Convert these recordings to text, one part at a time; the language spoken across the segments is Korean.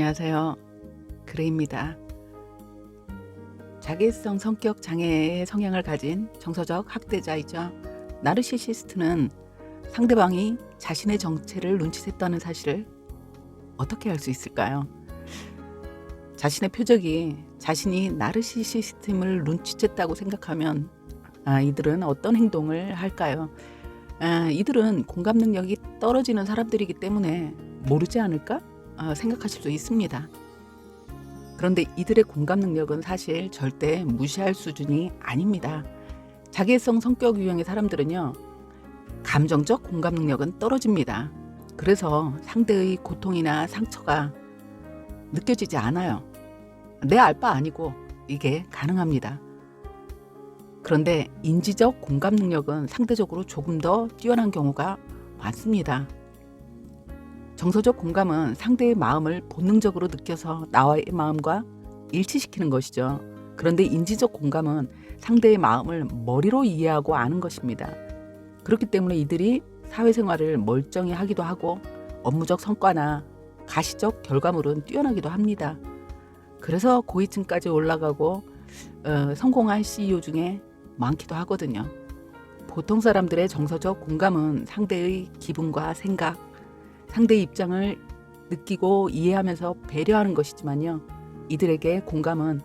안녕하세요. 그레입니다. 자기애성 성격 장애의 성향을 가진 정서적 학대자이자 나르시시스트는 상대방이 자신의 정체를 눈치챘다는 사실을 어떻게 알 수 있을까요? 자신의 표적이 자신이 나르시시스트임을 눈치챘다고 생각하면 이들은 어떤 행동을 할까요? 이들은 공감 능력이 떨어지는 사람들이기 때문에 모르지 않을까? 생각하실 수 있습니다. 그런데 이들의 공감 능력은 사실 절대 무시할 수준이 아닙니다. 자기애성 성격 유형의 사람들은요, 감정적 공감 능력은 떨어집니다. 그래서 상대의 고통이나 상처가 느껴지지 않아요. 내 알 바 아니고 이게 가능합니다. 그런데 인지적 공감 능력은 상대적으로 조금 더 뛰어난 경우가 많습니다. 정서적 공감은 상대의 마음을 본능적으로 느껴서 나의 마음과 일치시키는 것이죠. 그런데 인지적 공감은 상대의 마음을 머리로 이해하고 아는 것입니다. 그렇기 때문에 이들이 사회생활을 멀쩡히 하기도 하고 업무적 성과나 가시적 결과물은 뛰어나기도 합니다. 그래서 고위층까지 올라가고 성공한 CEO 중에 많기도 하거든요. 보통 사람들의 정서적 공감은 상대의 기분과 생각, 상대의 입장을 느끼고 이해하면서 배려하는 것이지만요, 이들에게 공감은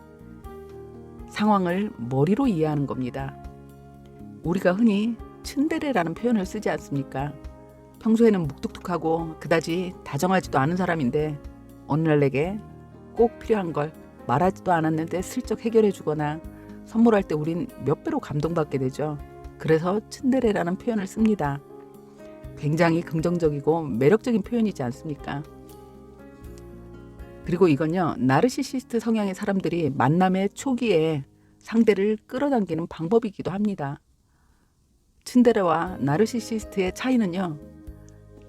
상황을 머리로 이해하는 겁니다. 우리가 흔히 츤데레라는 표현을 쓰지 않습니까? 평소에는 묵뚝뚝하고 그다지 다정하지도 않은 사람인데 어느 날 내게 꼭 필요한 걸 말하지도 않았는데 슬쩍 해결해 주거나 선물할 때 우린 몇 배로 감동받게 되죠. 그래서 츤데레라는 표현을 씁니다. 굉장히 긍정적이고 매력적인 표현이지 않습니까? 그리고 이건요, 나르시시스트 성향의 사람들이 만남의 초기에 상대를 끌어당기는 방법이기도 합니다. 츤데레와 나르시시스트의 차이는요,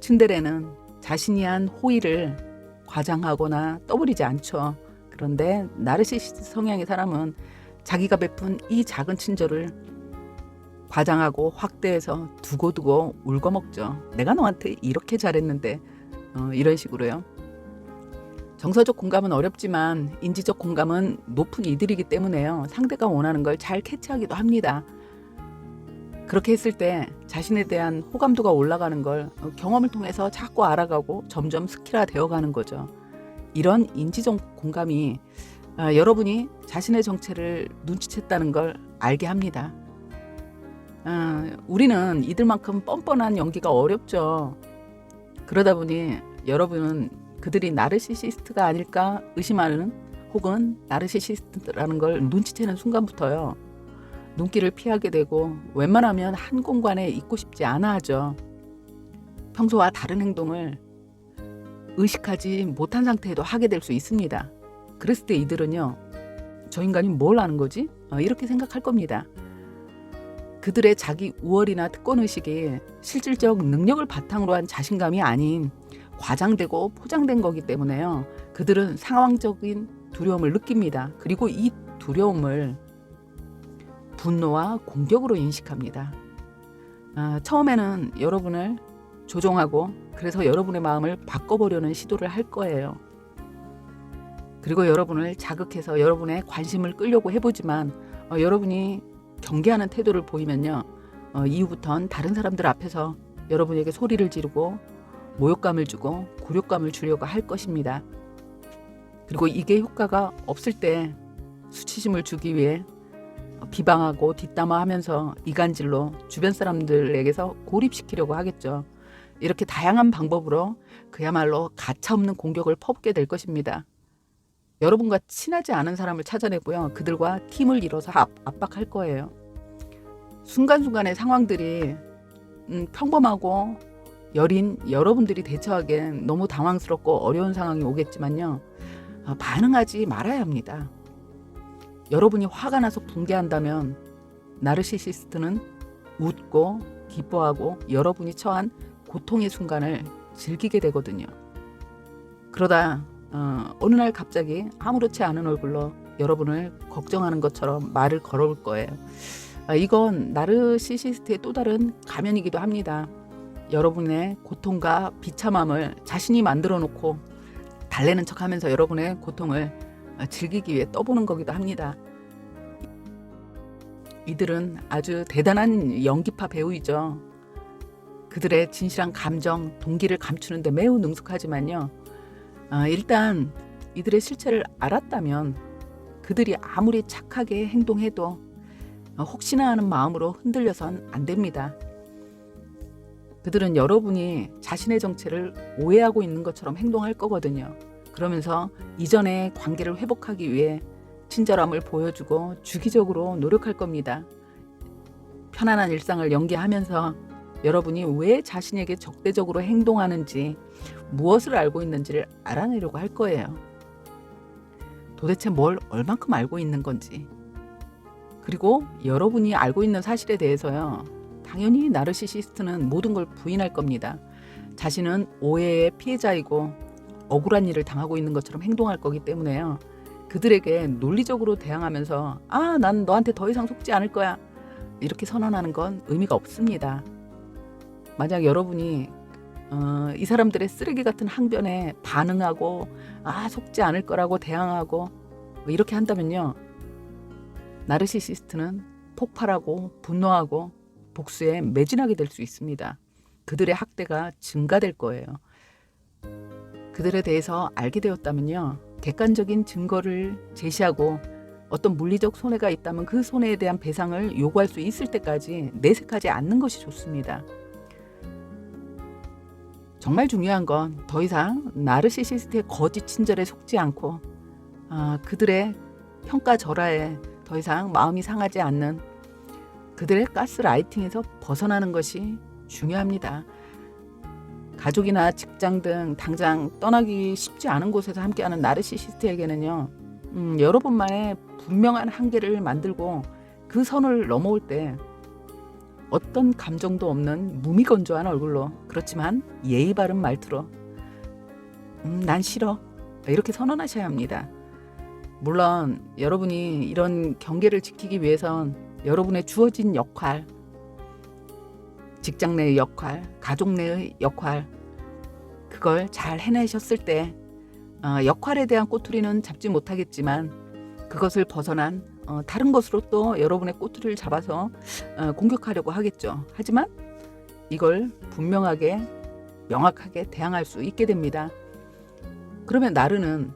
츤데레는 자신이 한 호의를 과장하거나 떠버리지 않죠. 그런데 나르시시스트 성향의 사람은 자기가 베푼 이 작은 친절을 과장하고 확대해서 두고두고 울거먹죠. 내가 너한테 이렇게 잘했는데 이런 식으로요. 정서적 공감은 어렵지만 인지적 공감은 높은 이들이기 때문에요, 상대가 원하는 걸 잘 캐치하기도 합니다. 그렇게 했을 때 자신에 대한 호감도가 올라가는 걸 경험을 통해서 자꾸 알아가고 점점 스킬화 되어가는 거죠. 이런 인지적 공감이 여러분이 자신의 정체를 눈치챘다는 걸 알게 합니다. 우리는 이들만큼 뻔뻔한 연기가 어렵죠. 그러다 보니 여러분은 그들이 나르시시스트가 아닐까 의심하는, 혹은 나르시시스트라는 걸 눈치채는 순간부터요, 눈길을 피하게 되고 웬만하면 한 공간에 있고 싶지 않아 하죠. 평소와 다른 행동을 의식하지 못한 상태에도 하게 될 수 있습니다. 그랬을 때 이들은요, 저 인간이 뭘 아는 거지? 이렇게 생각할 겁니다. 그들의 자기 우월이나 특권의식이 실질적 능력을 바탕으로 한 자신감이 아닌 과장되고 포장된 거기 때문에요, 그들은 상황적인 두려움을 느낍니다. 그리고 이 두려움을 분노와 공격으로 인식합니다. 처음에는 여러분을 조종하고 그래서 여러분의 마음을 바꿔보려는 시도를 할 거예요. 그리고 여러분을 자극해서 여러분의 관심을 끌려고 해보지만 여러분이 경계하는 태도를 보이면요, 이후부터는 다른 사람들 앞에서 여러분에게 소리를 지르고 모욕감을 주고 굴욕감을 주려고 할 것입니다. 그리고 이게 효과가 없을 때 수치심을 주기 위해 비방하고 뒷담화하면서 이간질로 주변 사람들에게서 고립시키려고 하겠죠. 이렇게 다양한 방법으로 그야말로 가차없는 공격을 퍼붓게 될 것입니다. 여러분과 친하지 않은 사람을 찾아내고요, 그들과 팀을 이뤄서 압박할 거예요. 순간순간의 상황들이 평범하고 여린 여러분들이 대처하기엔 너무 당황스럽고 어려운 상황이 오겠지만요, 반응하지 말아야 합니다. 여러분이 화가 나서 붕괴한다면 나르시시스트는 웃고 기뻐하고 여러분이 처한 고통의 순간을 즐기게 되거든요. 그러다 어느 날 갑자기 아무렇지 않은 얼굴로 여러분을 걱정하는 것처럼 말을 걸어올 거예요. 이건 나르시시스트의 또 다른 가면이기도 합니다. 여러분의 고통과 비참함을 자신이 만들어 놓고 달래는 척하면서 여러분의 고통을 즐기기 위해 떠보는 거기도 합니다. 이들은 아주 대단한 연기파 배우이죠. 그들의 진실한 감정, 동기를 감추는 데 매우 능숙하지만요. 일단 이들의 실체를 알았다면 그들이 아무리 착하게 행동해도 혹시나 하는 마음으로 흔들려선 안 됩니다. 그들은 여러분이 자신의 정체를 오해하고 있는 것처럼 행동할 거거든요. 그러면서 이전의 관계를 회복하기 위해 친절함을 보여주고 주기적으로 노력할 겁니다. 편안한 일상을 연기하면서 여러분이 왜 자신에게 적대적으로 행동하는지, 무엇을 알고 있는지를 알아내려고 할 거예요. 도대체 뭘 얼만큼 알고 있는 건지. 그리고 여러분이 알고 있는 사실에 대해서요. 당연히 나르시시스트는 모든 걸 부인할 겁니다. 자신은 오해의 피해자이고 억울한 일을 당하고 있는 것처럼 행동할 거기 때문에요. 그들에게 논리적으로 대항하면서 난 너한테 더 이상 속지 않을 거야. 이렇게 선언하는 건 의미가 없습니다. 만약 여러분이 이 사람들의 쓰레기 같은 항변에 반응하고 속지 않을 거라고 대항하고 이렇게 한다면요. 나르시시스트는 폭발하고 분노하고 복수에 매진하게 될 수 있습니다. 그들의 학대가 증가될 거예요. 그들에 대해서 알게 되었다면요. 객관적인 증거를 제시하고 어떤 물리적 손해가 있다면 그 손해에 대한 배상을 요구할 수 있을 때까지 내색하지 않는 것이 좋습니다. 정말 중요한 건 더 이상 나르시시스트의 거짓 친절에 속지 않고 그들의 평가절하에 더 이상 마음이 상하지 않는 그들의 가스라이팅에서 벗어나는 것이 중요합니다. 가족이나 직장 등 당장 떠나기 쉽지 않은 곳에서 함께하는 나르시시스트에게는요. 여러분만의 분명한 한계를 만들고 그 선을 넘어올 때 어떤 감정도 없는 무미건조한 얼굴로, 그렇지만 예의 바른 말투로 난 싫어 이렇게 선언하셔야 합니다. 물론 여러분이 이런 경계를 지키기 위해선 여러분의 주어진 역할, 직장 내의 역할, 가족 내의 역할, 그걸 잘 해내셨을 때 역할에 대한 꼬투리는 잡지 못하겠지만 그것을 벗어난 다른 것으로 또 여러분의 꼬투리를 잡아서 공격하려고 하겠죠. 하지만 이걸 분명하게 명확하게 대항할 수 있게 됩니다. 그러면 나르는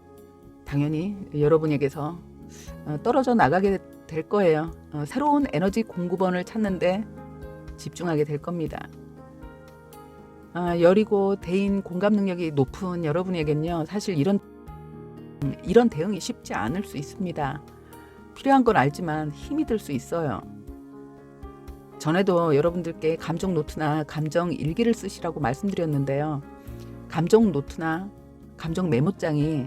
당연히 여러분에게서 떨어져 나가게 될 거예요. 새로운 에너지 공급원을 찾는데 집중하게 될 겁니다. 여리고 대인 공감 능력이 높은 여러분에겐요. 사실 이런 대응이 쉽지 않을 수 있습니다. 필요한 건 알지만 힘이 들 수 있어요. 전에도 여러분들께 감정 노트나 감정 일기를 쓰시라고 말씀드렸는데요. 감정 노트나 감정 메모장이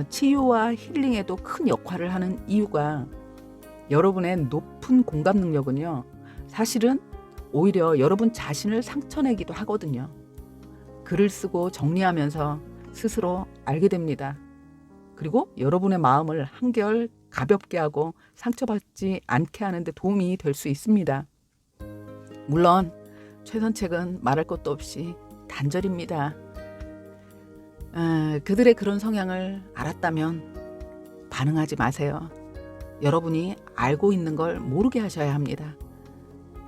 치유와 힐링에도 큰 역할을 하는 이유가 여러분의 높은 공감 능력은요. 사실은 오히려 여러분 자신을 상처내기도 하거든요. 글을 쓰고 정리하면서 스스로 알게 됩니다. 그리고 여러분의 마음을 한결 가볍게 하고 상처받지 않게 하는 데 도움이 될 수 있습니다. 물론 최선책은 말할 것도 없이 단절입니다. 그들의 그런 성향을 알았다면 반응하지 마세요. 여러분이 알고 있는 걸 모르게 하셔야 합니다.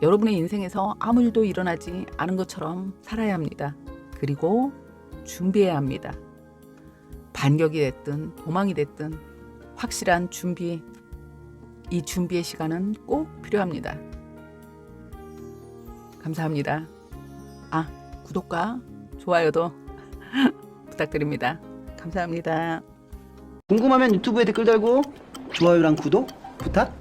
여러분의 인생에서 아무 일도 일어나지 않은 것처럼 살아야 합니다. 그리고 준비해야 합니다. 반격이 됐든 도망이 됐든 확실한 준비, 이 준비의 시간은 꼭 필요합니다. 감사합니다. 구독과 좋아요도 부탁드립니다. 감사합니다. 궁금하면 유튜브에 댓글 달고 좋아요랑 구독 부탁